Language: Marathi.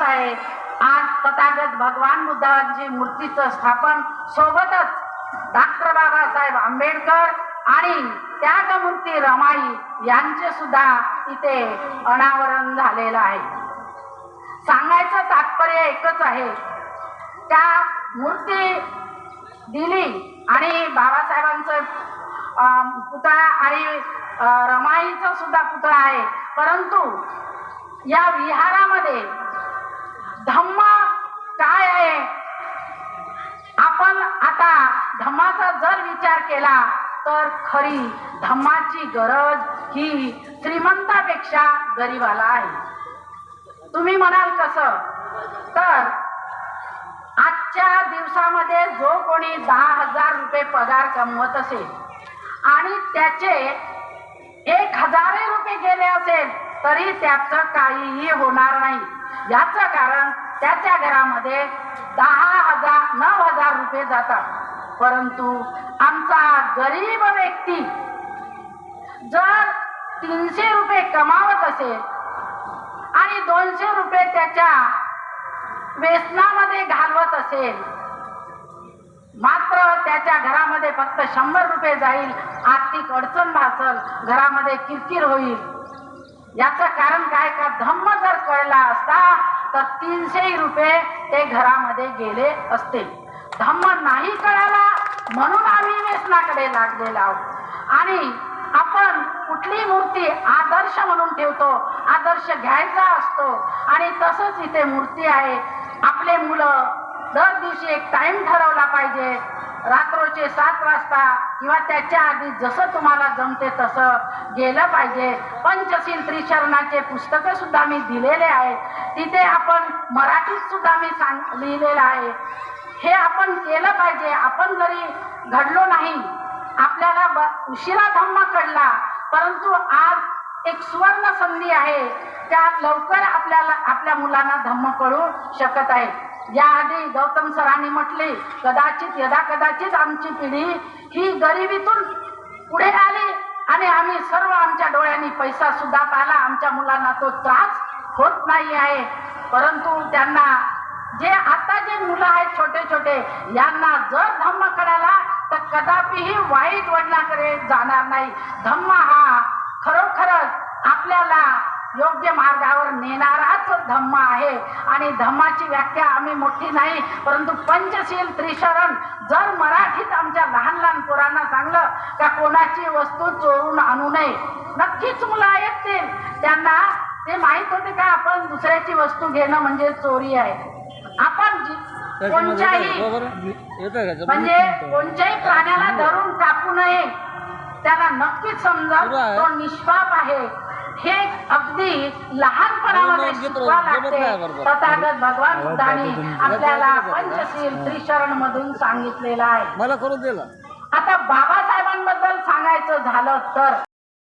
आहे आज तथागत भगवान बुद्धांची मूर्तीचं स्थापन सोबतच डॉक्टर बाबासाहेब आंबेडकर आणि त्यागमूर्ती रमाई यांचे सुद्धा इथे अनावरण झालेलं आहे। सांगायचं तात्पर्य एकच आहे, त्या मूर्ती दिली आणि बाबासाहेबांचं पुतळा आणि रमाईचा सुद्धा पुतळा आहे, परंतु या विहारामध्ये धम्म काय आहे? आपण आता धम्माचा जर विचार केला तर खरी धम्माची गरज ही श्रीमंतापेक्षा गरीबाला आहे। तुम्ही म्हणाल कसं? तर आजच्या दिवसामध्ये जो कोणी 10,000 रुपये पगार कमवत असेल आणि त्याचे 1,000 रुपये गेले असेल तरी त्याचं काहीही होणार नाही। याचं कारण त्याच्या घरामध्ये 10,000 9,000 रुपये जातात, परंतु आमचा गरीब व्यक्ती जर 300 रुपये कमावत असेल आणि 200 रुपये त्याच्या व्यसनामध्ये घालवत असेल, मात्र त्याच्या घरामध्ये फक्त 100 रुपये जाईल, आर्थिक अडचण भासल, घरामध्ये किरकिर होईल। याचं कारण काय? का धम्म जर कळला असता तर 300 रुपये ते घरामध्ये गेले असते। धम्म नाही कळाला म्हणून आम्ही व्यसनाकडे लागलेलो आहोत आणि आपण कुठली मूर्ती आदर्श म्हणून ठेवतो, आदर्श घ्यायचा असतो आणि तसंच इथे मूर्ती आहे। आपले मुलं दर दिवशी एक टाइम ठरवला पाहिजे, रात्रोचे 7 वाजता किंवा त्याच्या आधी जसं तुम्हाला जमते तसं गेलं पाहिजे। पंचशील त्रिशरणाचे पुस्तकं सुद्धा मी दिलेले आहे, तिथे आपण मराठीत सुद्धा मी लिहिलेलं आहे। हे आपण केलं पाहिजे। आपण जरी घडलो नाही, आपल्याला उशिरा धम्म कळला, परंतु आज एक सुवर्ण संधी आहे, त्या लवकर आपल्या मुलांना धम्म कळू शकत आहे। याआधी गौतम सरांनी म्हटले, कदाचित यदा कदाचित आमची पिढी ही गरिबीतून पुढे आली आणि आम्ही सर्व आमच्या डोळ्यांनी पैसा सुद्धा पाहिला, आमच्या मुलांना तो त्रास होत नाही आहे। परंतु त्यांना जे आता जे मुलं आहेत छोटे छोटे, यांना जर धम्म कळाला तर कदापिही वाईट वळणाकडे जाणार नाही। धम्म हा खरोखरच आपल्याला योग्य मार्गावर नेणाराच धम्म आहे आणि धम्माची व्याख्या आम्ही मोठी नाही, परंतु पंचशील त्रिशरण जर मराठीत आमच्या लहान लहान पोरांना सांगलं का कोणाची वस्तू चोरून आणू नये, नक्कीच मुलं ऐकतील। त्यांना ते माहित होते का आपण दुसऱ्याची वस्तू घेणं म्हणजे चोरी आहे। आपण कोणत्याही म्हणजे कोणत्याही प्राण्याला धरून कापू नये, त्याला नक्कीच समजत तो निष्पाप आहे। हे अगदी लहानपणामध्ये शिकवा लागते। तथागत भगवान बुद्धांनी आपल्याला पंचशील त्रिशरण मधून सांगितलेलं आहे। मला करून दिला। आता बाबासाहेबांबद्दल सांगायचं झालं तर